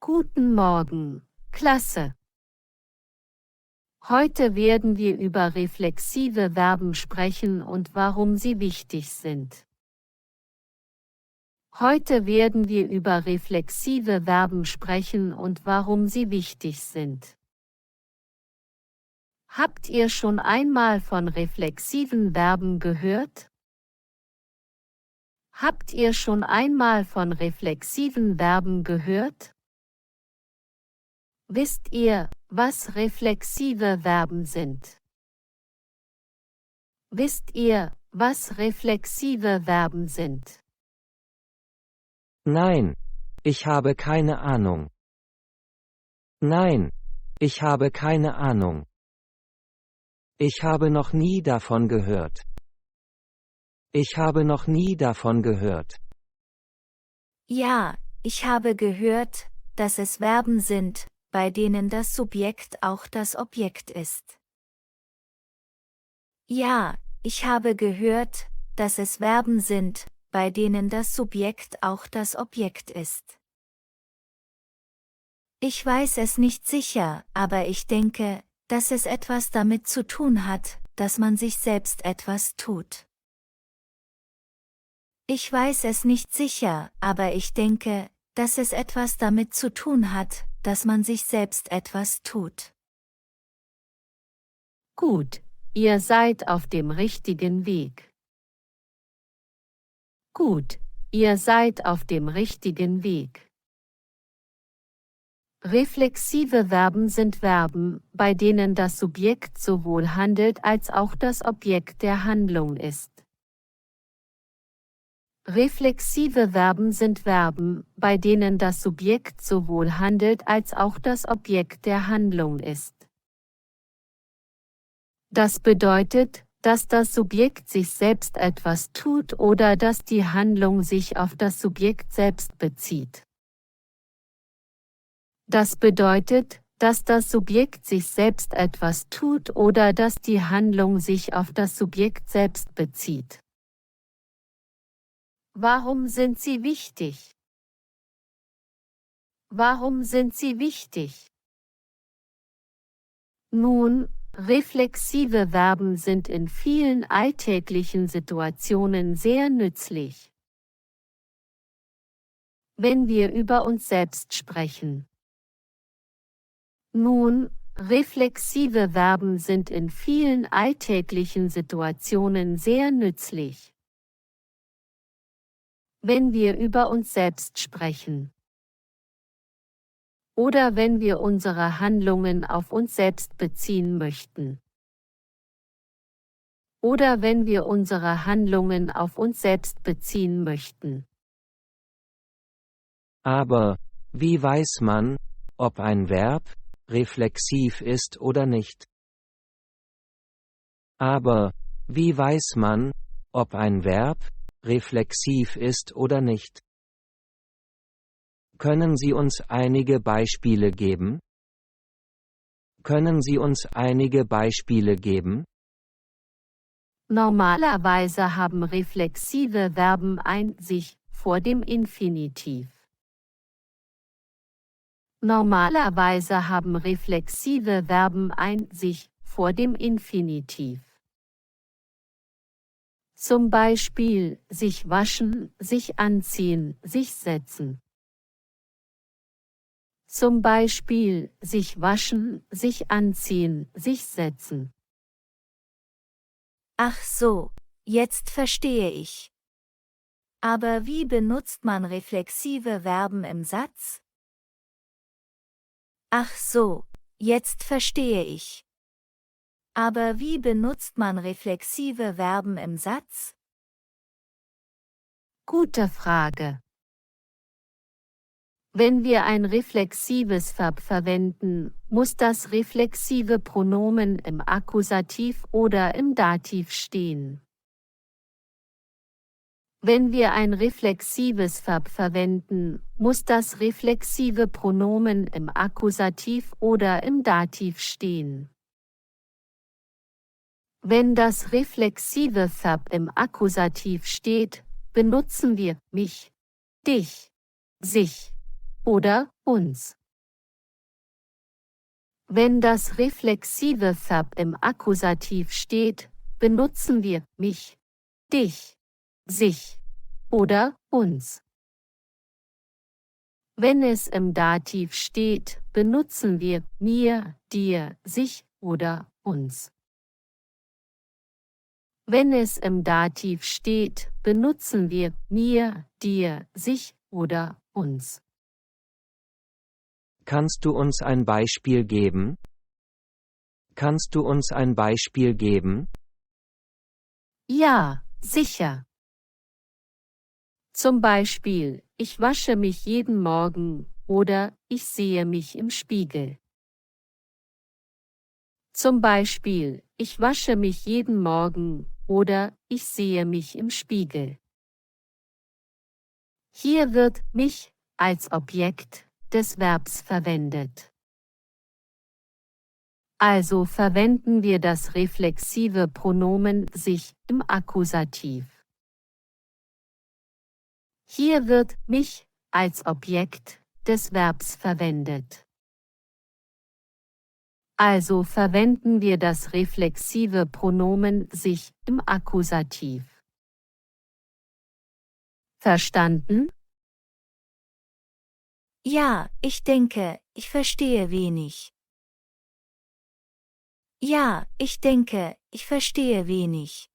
Guten Morgen, Klasse. Heute werden wir über reflexive Verben sprechen und warum sie wichtig sind. Heute werden wir über reflexive Verben sprechen und warum sie wichtig sind. Habt ihr schon einmal von reflexiven Verben gehört? Habt ihr schon einmal von reflexiven Verben gehört? Wisst ihr, was reflexive Verben sind? Wisst ihr, was reflexive Verben sind? Nein, ich habe keine Ahnung. Nein, ich habe keine Ahnung. Ich habe noch nie davon gehört. Ich habe noch nie davon gehört. Ja, ich habe gehört, dass es Verben sind, bei denen das Subjekt auch das Objekt ist. Ja, ich habe gehört, dass es Verben sind, bei denen das Subjekt auch das Objekt ist. Ich weiß es nicht sicher, aber ich denke, dass es etwas damit zu tun hat, dass man sich selbst etwas tut. Ich weiß es nicht sicher, aber ich denke, dass es etwas damit zu tun hat, dass man sich selbst etwas tut. Gut, ihr seid auf dem richtigen Weg. Gut, ihr seid auf dem richtigen Weg. Reflexive Verben sind Verben, bei denen das Subjekt sowohl handelt als auch das Objekt der Handlung ist. Reflexive Verben sind Verben, bei denen das Subjekt sowohl handelt als auch das Objekt der Handlung ist. Das bedeutet, dass das Subjekt sich selbst etwas tut oder dass die Handlung sich auf das Subjekt selbst bezieht. Das bedeutet, dass das Subjekt sich selbst etwas tut oder dass die Handlung sich auf das Subjekt selbst bezieht. Warum sind sie wichtig? Warum sind sie wichtig? Nun, reflexive Verben sind in vielen alltäglichen Situationen sehr nützlich. Wenn wir über uns selbst sprechen. Nun, reflexive Verben sind in vielen alltäglichen Situationen sehr nützlich. Wenn wir über uns selbst sprechen. Oder wenn wir unsere Handlungen auf uns selbst beziehen möchten. Oder wenn wir unsere Handlungen auf uns selbst beziehen möchten. Aber, wie weiß man, ob ein Verb reflexiv ist oder nicht? Aber, wie weiß man, ob ein Verb reflexiv ist oder nicht? Können Sie uns einige Beispiele geben? Können Sie uns einige Beispiele geben? Normalerweise haben reflexive Verben ein sich vor dem Infinitiv. Normalerweise haben reflexive Verben ein sich vor dem Infinitiv. Zum Beispiel sich waschen, sich anziehen, sich setzen. Zum Beispiel sich waschen, sich anziehen, sich setzen. Ach so, jetzt verstehe ich. Aber wie benutzt man reflexive Verben im Satz? Ach so, jetzt verstehe ich. Aber wie benutzt man reflexive Verben im Satz? Gute Frage. Wenn wir ein reflexives Verb verwenden, muss das reflexive Pronomen im Akkusativ oder im Dativ stehen. Wenn wir ein reflexives Verb verwenden, muss das reflexive Pronomen im Akkusativ oder im Dativ stehen. Wenn das reflexive Verb im Akkusativ steht, benutzen wir mich, dich, sich, oder uns. Wenn das reflexive Verb im Akkusativ steht, benutzen wir mich, dich, sich oder uns. Wenn es im Dativ steht, benutzen wir mir, dir, sich oder uns. Wenn es im Dativ steht, benutzen wir mir, dir, sich oder uns. Kannst du uns ein Beispiel geben? Kannst du uns ein Beispiel geben? Ja, sicher. Zum Beispiel, ich wasche mich jeden Morgen oder ich sehe mich im Spiegel. Zum Beispiel, ich wasche mich jeden Morgen oder ich sehe mich im Spiegel. Hier wird mich als Objekt des Verbs verwendet. Also verwenden wir das reflexive Pronomen sich im Akkusativ. Hier wird mich als Objekt des Verbs verwendet. Also verwenden wir das reflexive Pronomen sich im Akkusativ. Verstanden? Ja, ich denke, ich verstehe wenig. Ja, ich denke, ich verstehe wenig.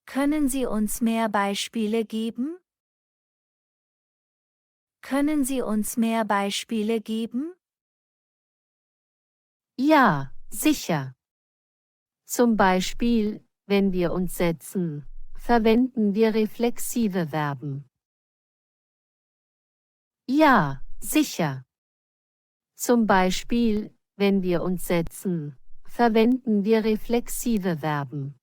Können Sie uns mehr Beispiele geben? Können Sie uns mehr Beispiele geben? Ja, sicher. Zum Beispiel, wenn wir uns setzen, verwenden wir reflexive Verben. Ja, sicher. Zum Beispiel, wenn wir uns setzen, verwenden wir reflexive Verben.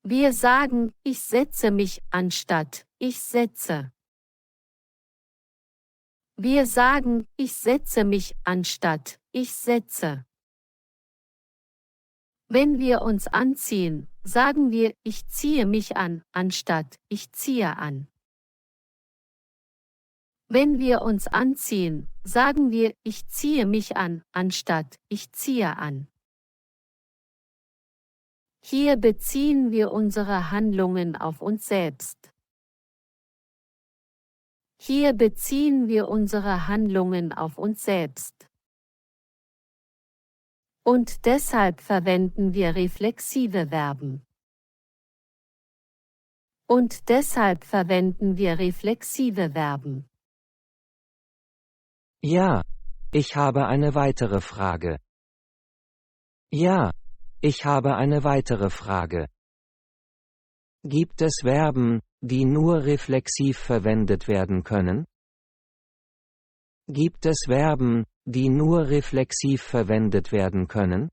Wir sagen, ich setze mich anstatt ich setze. Wir sagen, ich setze mich anstatt ich setze. Wenn wir uns anziehen, sagen wir, ich ziehe mich an, anstatt ich ziehe an. Wenn wir uns anziehen, sagen wir, ich ziehe mich an, anstatt ich ziehe an. Hier beziehen wir unsere Handlungen auf uns selbst. Hier beziehen wir unsere Handlungen auf uns selbst. Und deshalb verwenden wir reflexive Verben. Und deshalb verwenden wir reflexive Verben. Ja, ich habe eine weitere Frage. Ja, ich habe eine weitere Frage. Gibt es Verben, die nur reflexiv verwendet werden können? Gibt es Verben, die nur reflexiv verwendet werden können?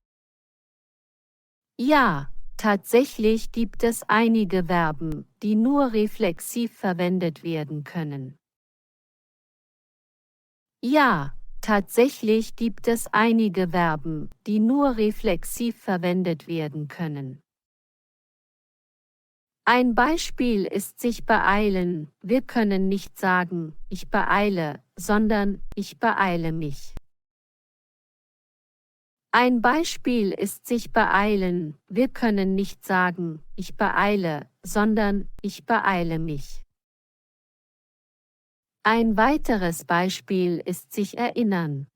Ja, tatsächlich gibt es einige Verben, die nur reflexiv verwendet werden können. Ja, tatsächlich gibt es einige Verben, die nur reflexiv verwendet werden können. Ein Beispiel ist sich beeilen. Wir können nicht sagen, ich beeile, sondern ich beeile mich. Ein Beispiel ist sich beeilen. Wir können nicht sagen, ich beeile, sondern ich beeile mich. Ein weiteres Beispiel ist sich erinnern.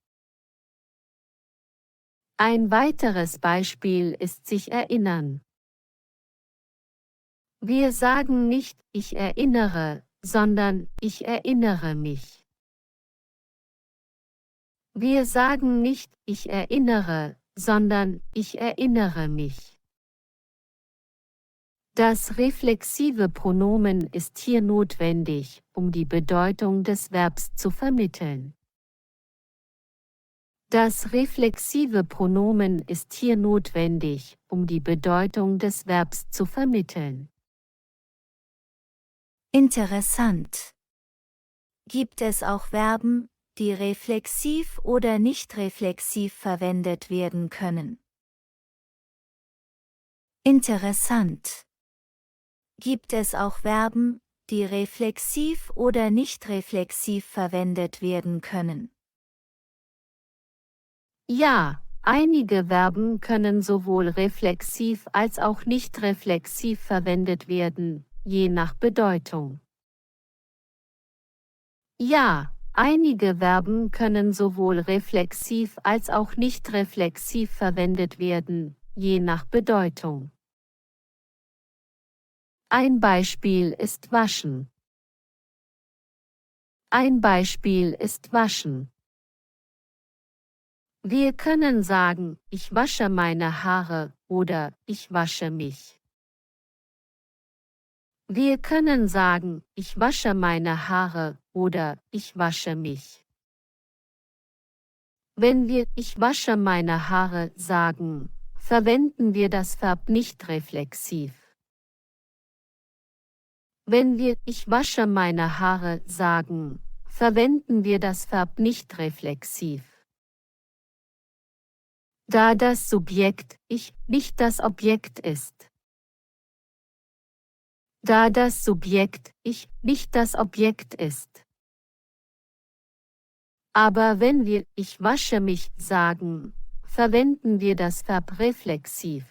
Ein weiteres Beispiel ist sich erinnern. Wir sagen nicht, ich erinnere, sondern ich erinnere mich. Wir sagen nicht, ich erinnere, sondern ich erinnere mich. Das reflexive Pronomen ist hier notwendig, um die Bedeutung des Verbs zu vermitteln. Das reflexive Pronomen ist hier notwendig, um die Bedeutung des Verbs zu vermitteln. Interessant. Gibt es auch Verben, die reflexiv oder nicht reflexiv verwendet werden können? Interessant. Gibt es auch Verben, die reflexiv oder nicht reflexiv verwendet werden können? Ja, einige Verben können sowohl reflexiv als auch nicht reflexiv verwendet werden, je nach Bedeutung. Ja, einige Verben können sowohl reflexiv als auch nicht reflexiv verwendet werden, je nach Bedeutung. Ein Beispiel ist waschen. Ein Beispiel ist waschen. Wir können sagen, ich wasche meine Haare oder ich wasche mich. Wir können sagen, ich wasche meine Haare oder ich wasche mich. Wenn wir ich wasche meine Haare sagen, verwenden wir das Verb nicht reflexiv. Wenn wir ich wasche meine Haare sagen, verwenden wir das Verb nicht reflexiv. Da das Subjekt ich nicht das Objekt ist. Da das Subjekt ich nicht das Objekt ist. Aber wenn wir ich wasche mich sagen, verwenden wir das Verb reflexiv.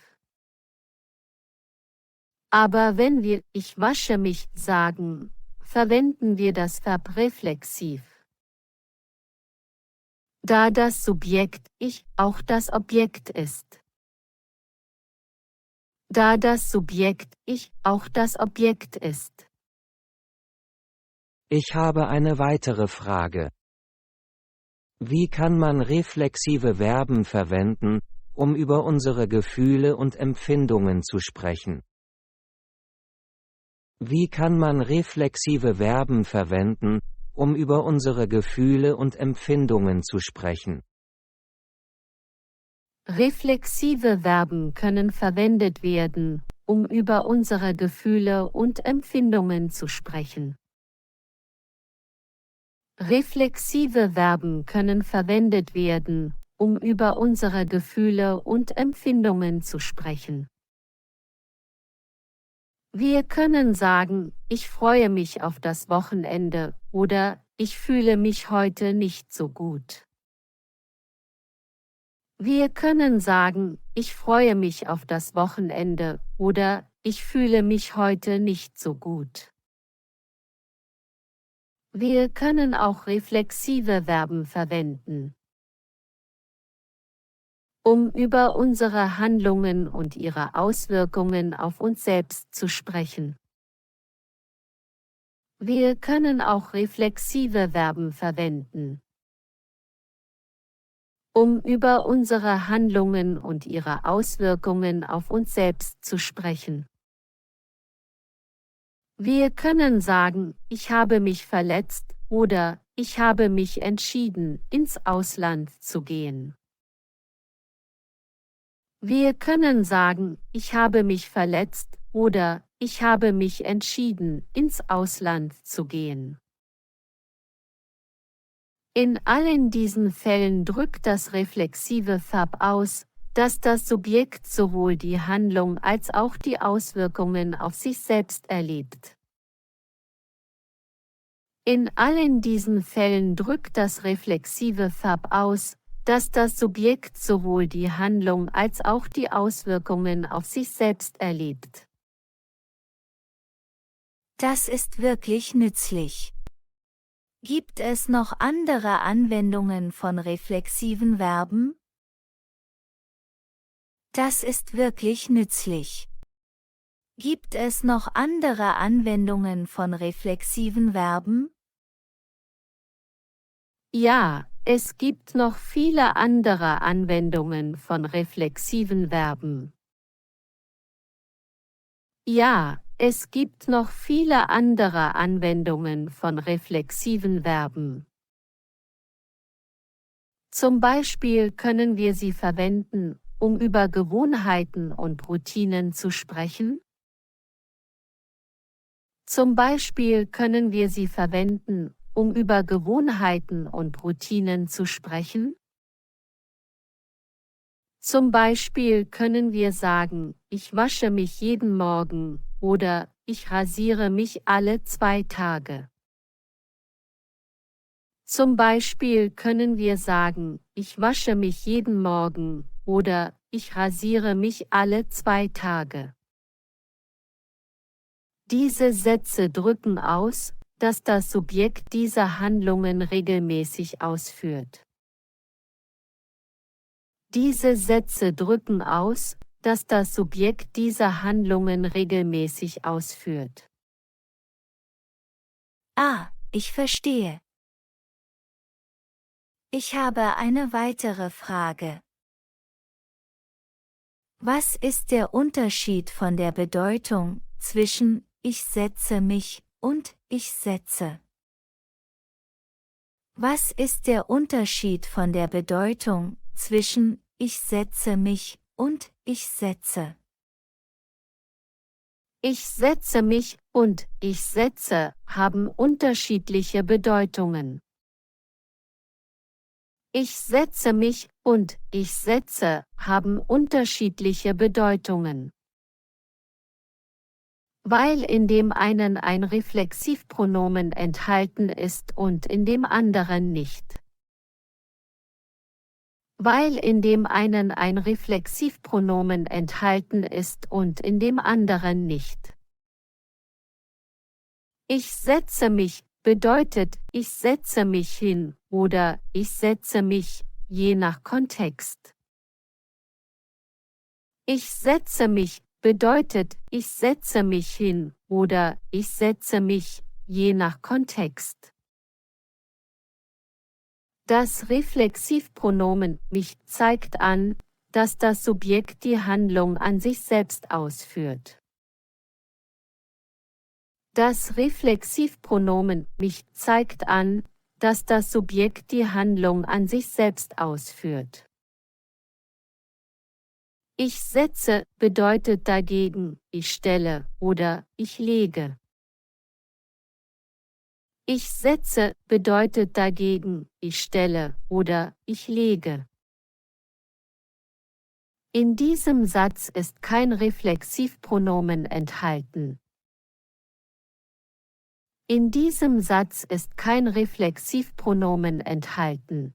Aber wenn wir ich wasche mich sagen, verwenden wir das Verb reflexiv. Da das Subjekt ich auch das Objekt ist. Da das Subjekt ich auch das Objekt ist. Ich habe eine weitere Frage. Wie kann man reflexive Verben verwenden, um über unsere Gefühle und Empfindungen zu sprechen? Wie kann man reflexive Verben verwenden, um über unsere Gefühle und Empfindungen zu sprechen? Reflexive Verben können verwendet werden, um über unsere Gefühle und Empfindungen zu sprechen. Reflexive Verben können verwendet werden, um über unsere Gefühle und Empfindungen zu sprechen. Wir können sagen, ich freue mich auf das Wochenende oder ich fühle mich heute nicht so gut. Wir können sagen, ich freue mich auf das Wochenende oder ich fühle mich heute nicht so gut. Wir können auch reflexive Verben verwenden, um über unsere Handlungen und ihre Auswirkungen auf uns selbst zu sprechen. Wir können auch reflexive Verben verwenden, um über unsere Handlungen und ihre Auswirkungen auf uns selbst zu sprechen. Wir können sagen, ich habe mich verletzt oder ich habe mich entschieden, ins Ausland zu gehen. Wir können sagen, ich habe mich verletzt oder ich habe mich entschieden, ins Ausland zu gehen. In allen diesen Fällen drückt das reflexive Verb aus, dass das Subjekt sowohl die Handlung als auch die Auswirkungen auf sich selbst erlebt. In allen diesen Fällen drückt das reflexive Verb aus, dass das Subjekt sowohl die Handlung als auch die Auswirkungen auf sich selbst erlebt. Das ist wirklich nützlich. Gibt es noch andere Anwendungen von reflexiven Verben? Das ist wirklich nützlich. Gibt es noch andere Anwendungen von reflexiven Verben? Ja, es gibt noch viele andere Anwendungen von reflexiven Verben. Ja, es gibt noch viele andere Anwendungen von reflexiven Verben. Zum Beispiel können wir sie verwenden, um über Gewohnheiten und Routinen zu sprechen. Zum Beispiel können wir sie verwenden, um über Gewohnheiten und Routinen zu sprechen. Zum Beispiel können wir sagen, ich wasche mich jeden Morgen oder ich rasiere mich alle 2 Tage. Zum Beispiel können wir sagen, ich wasche mich jeden Morgen oder ich rasiere mich alle 2 Tage. Diese Sätze drücken aus, dass das Subjekt diese Handlungen regelmäßig ausführt. Diese Sätze drücken aus, dass das Subjekt diese Handlungen regelmäßig ausführt. Ah, ich verstehe. Ich habe eine weitere Frage. Was ist der Unterschied von der Bedeutung zwischen ich setze mich und ich setze? Was ist der Unterschied von der Bedeutung zwischen ich setze mich und ich setze? Ich setze mich und ich setze haben unterschiedliche Bedeutungen. Ich setze mich und ich setze haben unterschiedliche Bedeutungen. Weil in dem einen ein Reflexivpronomen enthalten ist und in dem anderen nicht. Weil in dem einen ein Reflexivpronomen enthalten ist und in dem anderen nicht. Ich setze mich bedeutet, ich setze mich hin oder ich setze mich, je nach Kontext. Ich setze mich bedeutet, ich setze mich hin oder ich setze mich, je nach Kontext. Das Reflexivpronomen mich zeigt an, dass das Subjekt die Handlung an sich selbst ausführt. Das Reflexivpronomen mich zeigt an, dass das Subjekt die Handlung an sich selbst ausführt. Ich setze bedeutet dagegen, ich stelle oder ich lege. Ich setze bedeutet dagegen, ich stelle oder ich lege. In diesem Satz ist kein Reflexivpronomen enthalten. In diesem Satz ist kein Reflexivpronomen enthalten.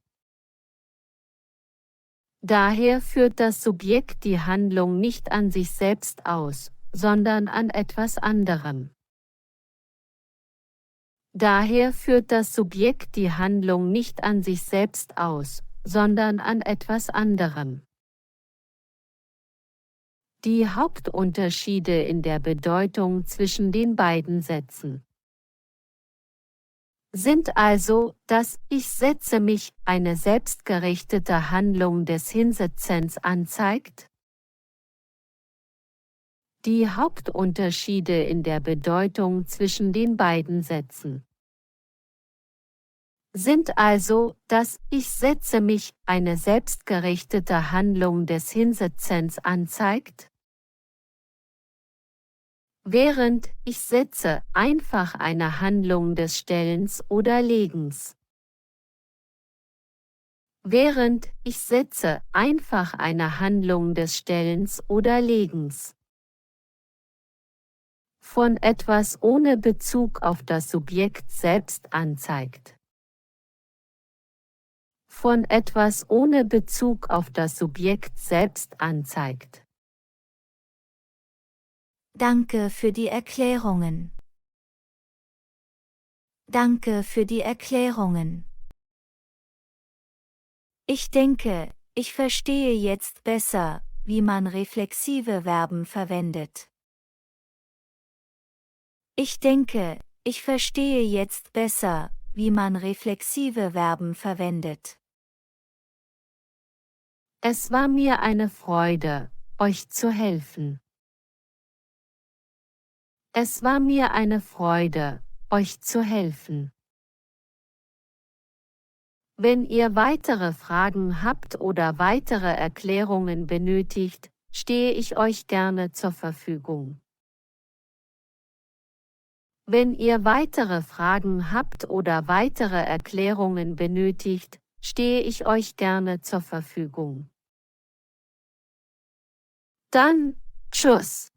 Daher führt das Subjekt die Handlung nicht an sich selbst aus, sondern an etwas anderem. Daher führt das Subjekt die Handlung nicht an sich selbst aus, sondern an etwas anderem. Die Hauptunterschiede in der Bedeutung zwischen den beiden Sätzen sind also, dass ich setze mich eine selbstgerichtete Handlung des Hinsetzens anzeigt. Die Hauptunterschiede in der Bedeutung zwischen den beiden Sätzen sind also, dass ich setze mich eine selbstgerichtete Handlung des Hinsetzens anzeigt, während ich setze einfach eine Handlung des Stellens oder Legens. Während ich setze einfach eine Handlung des Stellens oder Legens. Von etwas ohne Bezug auf das Subjekt selbst anzeigt. Von etwas ohne Bezug auf das Subjekt selbst anzeigt. Danke für die Erklärungen. Danke für die Erklärungen. Ich denke, ich verstehe jetzt besser, wie man reflexive Verben verwendet. Ich denke, ich verstehe jetzt besser, wie man reflexive Verben verwendet. Es war mir eine Freude, euch zu helfen. Es war mir eine Freude, euch zu helfen. Wenn ihr weitere Fragen habt oder weitere Erklärungen benötigt, stehe ich euch gerne zur Verfügung. Wenn ihr weitere Fragen habt oder weitere Erklärungen benötigt, stehe ich euch gerne zur Verfügung. Dann, tschüss.